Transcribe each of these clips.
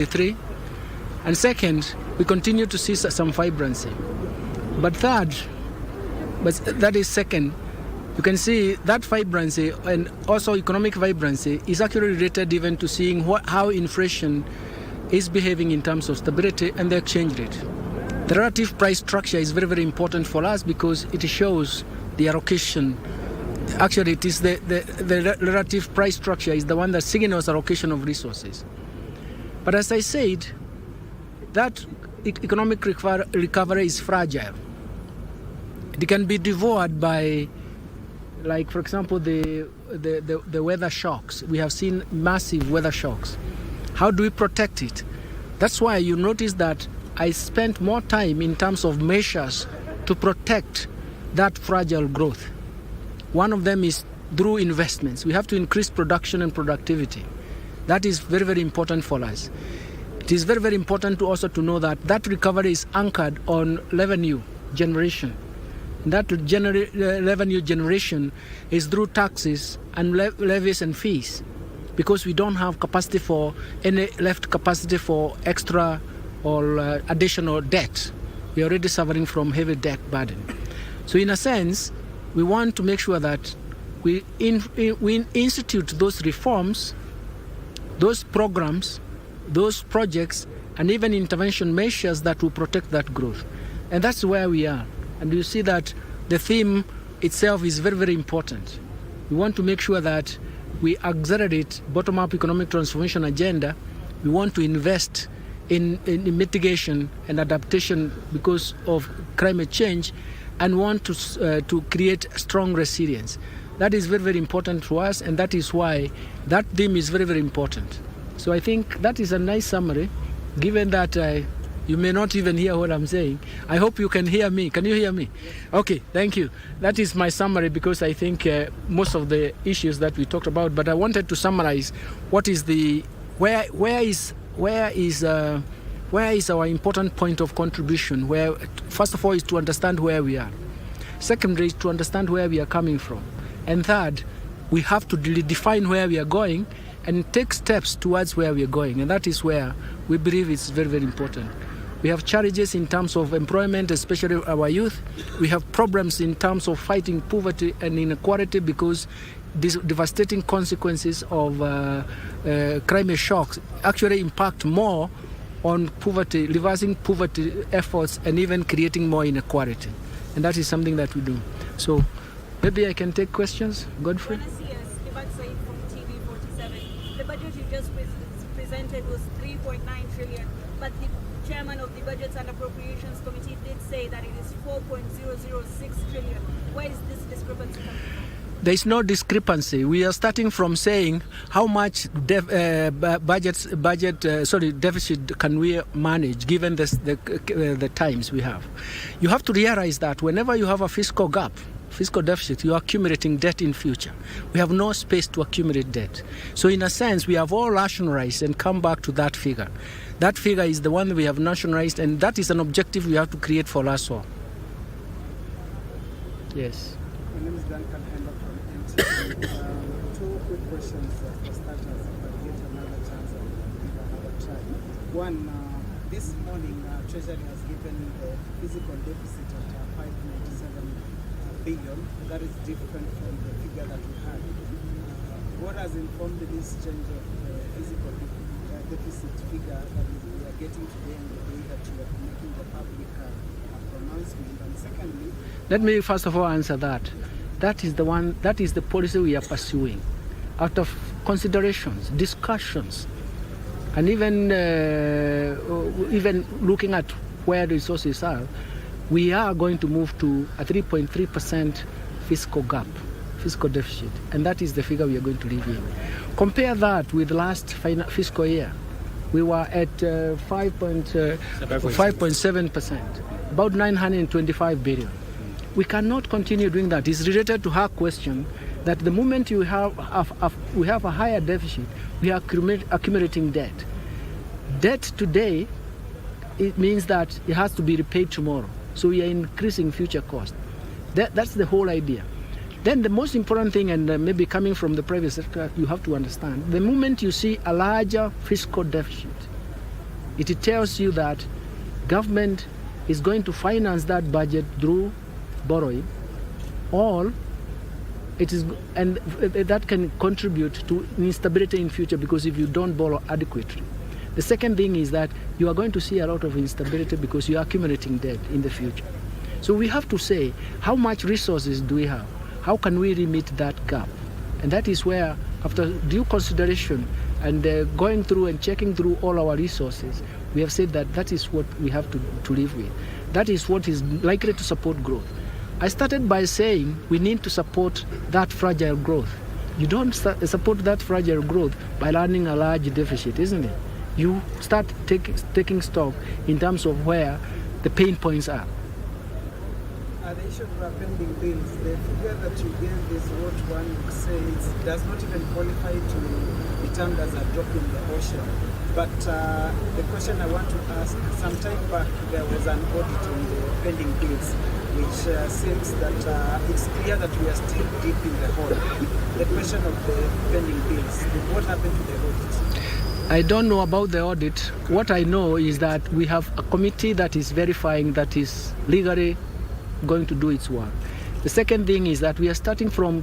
2023. And second, we continue to see some vibrancy. But third, but that is second, you can see that vibrancy and also economic vibrancy is actually related even to seeing how inflation is behaving in terms of stability and the exchange rate. The relative price structure is very, very important for us because it shows the allocation. Actually, it is the relative price structure is the one that signals allocation of resources. But as I said, that economic recovery is fragile. It can be devoured by, like, for example, the weather shocks. We have seen massive weather shocks. How do we protect it? That's why you notice that I spent more time in terms of measures to protect that fragile growth. One of them is through investments. We have to increase production and productivity. That is very, very important for us. It is very, very important to also to know that that recovery is anchored on revenue generation. That revenue generation is through taxes and levies and fees, because we don't have capacity for any left capacity for extra or additional debt. We are already suffering from heavy debt burden. So in a sense, we want to make sure that we institute those reforms, those programs, those projects, and even intervention measures that will protect that growth. And that's where we are. And you see that the theme itself is very, very important. We want to make sure that we accelerate bottom-up economic transformation agenda. We want to invest in mitigation and adaptation because of climate change, and want to create strong resilience. That is very, very important to us, and that is why that theme is very, very important. So I think that is a nice summary, given that you may not even hear what I'm saying. I hope you can hear me. Can you hear me? Okay, thank you. That is my summary, because I think most of the issues that we talked about, but I wanted to summarize what is the, where is our important point of contribution, where first of all is to understand where we are. Secondly is to understand where we are coming from. And third, we have to define where we are going and take steps towards where we are going. And that is where we believe it's very, very important. We have challenges in terms of employment, especially our youth. We have problems in terms of fighting poverty and inequality, because these devastating consequences of climate shocks actually impact more on poverty, reversing poverty efforts, and even creating more inequality. And that is something that we do. So maybe I can take questions. Godfrey? The budget you just presented was 3.9 trillion, but the chairman of the Budgets and Appropriations Committee did say that it is 4.006 trillion. Where is this discrepancy coming from? There is no discrepancy. We are starting from saying how much deficit can we manage given the times we have. You have to realize that whenever you have a fiscal gap, fiscal deficit, you are accumulating debt in future. We have no space to accumulate debt. So in a sense, we have all rationalized and come back to that figure. That figure is the one we have nationalized, and that is an objective we have to create for us all. Yes. My name is Duncan Hemba from NTV. Two quick questions for starters, if I get another chance and another try. One, this morning, Treasury has given the physical deficit at 597 billion. That is different from the figure that we had. What has informed this change of physical deficit figure that we are getting today and the way that you are making the public pronouncement? And secondly, let me first of all answer that. That is the policy we are pursuing out of considerations, discussions, and even looking at where the resources are. We are going to move to a 3.3% fiscal gap, fiscal deficit, and that is the figure we are going to live in. Compare that with last fiscal year. We were at 5.7%, about 925 billion. We cannot continue doing that. It's related to her question that the moment we have a higher deficit, we are accumulating debt. Debt today, it means that it has to be repaid tomorrow. So we are increasing future cost. That's the whole idea. Then the most important thing, and maybe coming from the private sector, you have to understand, the moment you see a larger fiscal deficit, it tells you that government is going to finance that budget through borrowing, or it is, and that can contribute to instability in future, because if you don't borrow adequately. The second thing is that you are going to see a lot of instability because you are accumulating debt in the future. So we have to say, how much resources do we have? How can we remit that gap? And that is where, after due consideration and going through and checking through all our resources, we have said that that is what we have to live with. That is what is likely to support growth. I started by saying we need to support that fragile growth. You don't support that fragile growth by running a large deficit, isn't it? You start taking stock in terms of where the pain points are. The issue of pending bills, the figure that you gave is what one would say does not even qualify to be termed as a drop in the ocean. But the question I want to ask, some time back there was an audit on the pending bills, which seems that it's clear that we are still deep in the hole. The question of the pending bills, what happened to the audit? I don't know about the audit. What I know is that we have a committee that is verifying that is legally going to do its work. The second thing is that we are starting from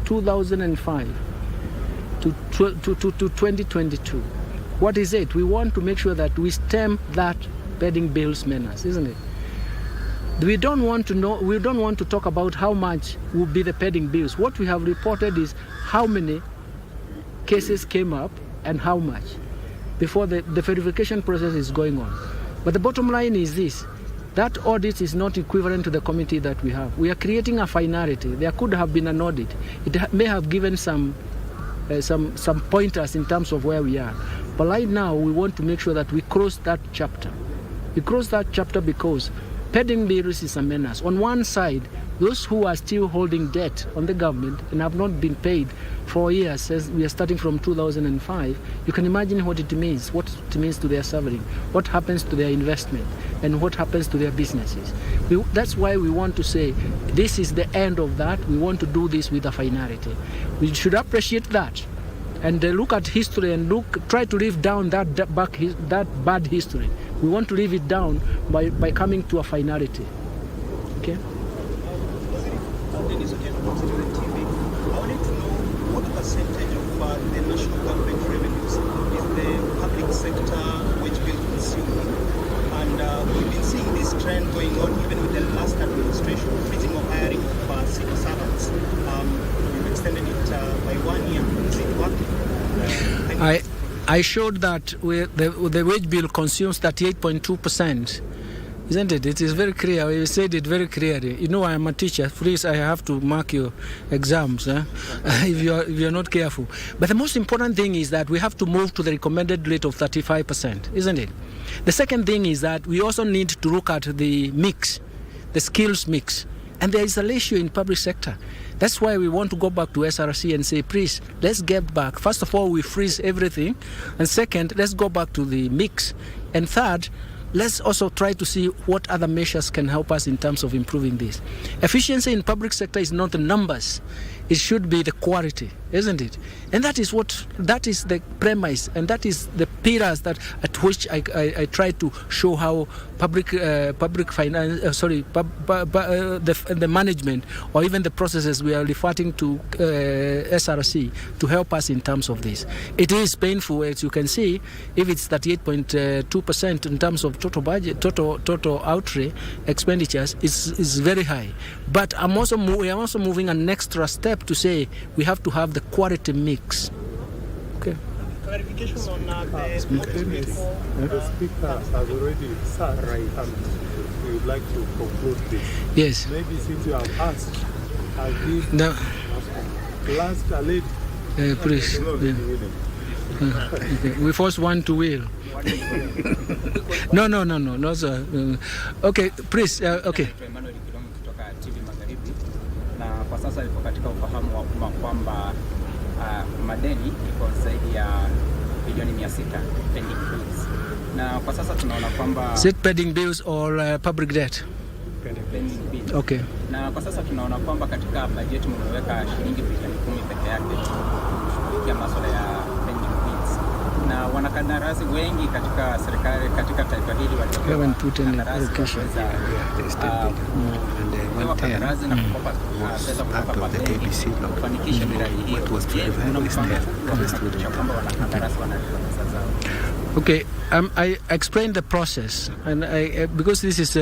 2005 to 2022. What is it? We want to make sure that we stem that pending bills menace, isn't it? We don't want to talk about how much will be the pending bills. What we have reported is how many cases came up and how much before the verification process is going on. But the bottom line is this: that audit is not equivalent to the committee that we have. We are creating a finality. There could have been an audit. It may have given some pointers in terms of where we are. But right now, we want to make sure that we cross that chapter. We cross that chapter because pending bills is a menace. On one side, those who are still holding debt on the government and have not been paid for years, as we are starting from 2005, you can imagine what it means to their suffering, what happens to their investment, and what happens to their businesses. That's why we want to say this is the end of that. We want to do this with a finality. We should appreciate that and look at history and try to live down that bad history. We want to live it down by coming to a finality. Okay? I wanted to know what percentage of the national government revenues is the public sector wage bill consuming, and we've been seeing this trend going on even with the last administration, freezing or hiring of civil servants. We've extended it by 1 year. Is it working? I showed that the wage bill consumes 38.2%. Isn't it? It is very clear. You said it very clearly. You know, I am a teacher. Please, I have to mark your exams if you're not careful. But the most important thing is that we have to move to the recommended rate of 35%, isn't it? The second thing is that we also need to look at the mix, the skills mix. And there is a ratio in public sector. That's why we want to go back to SRC and say, please, let's get back. First of all, we freeze everything. And second, let's go back to the mix. And third, let's also try to see what other measures can help us in terms of improving this. Efficiency in public sector is not the numbers. It should be the quality, isn't it? And that is the premise, and that is the pillars at which I try to show how public finance, the management or even the processes we are referring to SRC to help us in terms of this. It is painful, as you can see, if it's 38.2% in terms of total budget, total outlay expenditures is very high. But we are also moving an extra step to say we have to have the quality mix. Okay. Clarification on the speaker has already said we would like to conclude this. Yes. Maybe since you have asked, I'll give last a lady. Please. Okay. We first want to will. No, sir. Okay, please. Okay. Na kwa sasa liko katika ufahamu wa umma kwamba madeni iko zaidi ya bilioni 600 pending bills. Na kwa sasa tunaona kwamba is it pending bills or public debt? Pending bills. Okay. Na kwa sasa tunaona kwamba katika bajeti mmeweka shilingi bilioni 10 peke yake kushughulikia masuala ya pending bills. na wanakandarasi wengi katika serikali katika taifa hili waliopewa kandarasi na kukopa pesa kutoka kwa benki kufanikisha miradi hiyo. Kwamba wanakandarasi wanalipa pesa zao. Okay, I explained the process, and because this is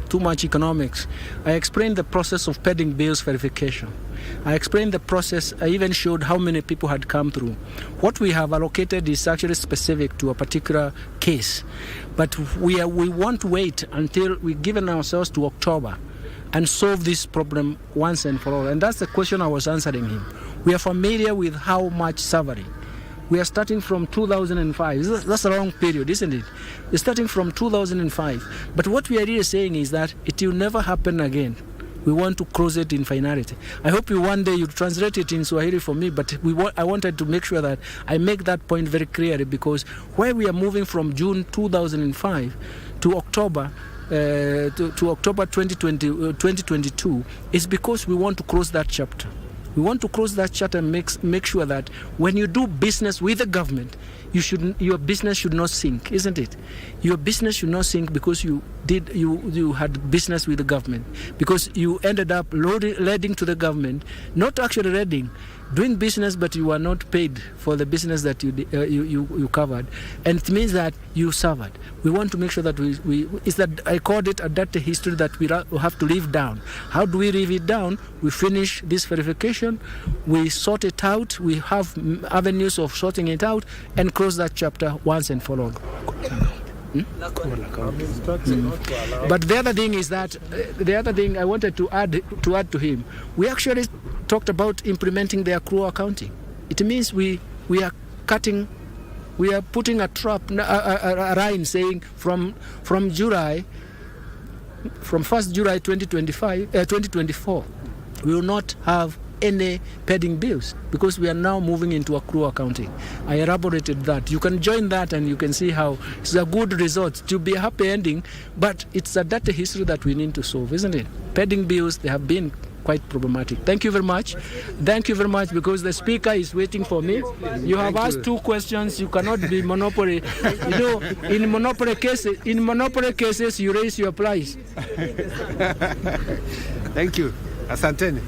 too much economics, I explained the process of pending bills verification. I explained the process. I even showed how many people had come through. What we have allocated is actually specific to a particular case, but we want to wait until we've given ourselves to October and solve this problem once and for all. And that's the question I was answering him. We are familiar with how much suffering. We are starting from 2005. That's a long period, isn't it? We're starting from 2005. But what we are really saying is that it will never happen again. We want to close it in finality. I hope one day you translate it in Swahili for me, but I wanted to make sure that I make that point very clearly, because where we are moving from June 2005 to October, to October 2022 is because we want to close that chapter. We want to close that chapter and make sure that when you do business with the government, your business should not sink, isn't it? Your business should not sink because you had business with the government, because you ended up lending to the government, not actually lending, doing business, but you are not paid for the business that you covered, and it means that you suffered. We want to make sure that I called it a dirty history that we have to leave down. How do we leave it down? We finish this verification, we sort it out, we have avenues of sorting it out, and close that chapter once and for all. But the other thing is that I wanted to add to him, we actually talked about implementing the accrual accounting. It means we are putting a trap, a line saying from 1st July 2024, we will not have any pending bills because we are now moving into accrual accounting. I elaborated that. You can join that and you can see how it's a good result. To be a happy ending, but it's a dirty history that we need to solve, isn't it? Pending bills, they have been quite problematic. Thank you very much. Thank you very much, because the speaker is waiting for me. You have asked two questions. You cannot be monopoly. You know, in monopoly cases, you raise your price. Thank you. Asanteni.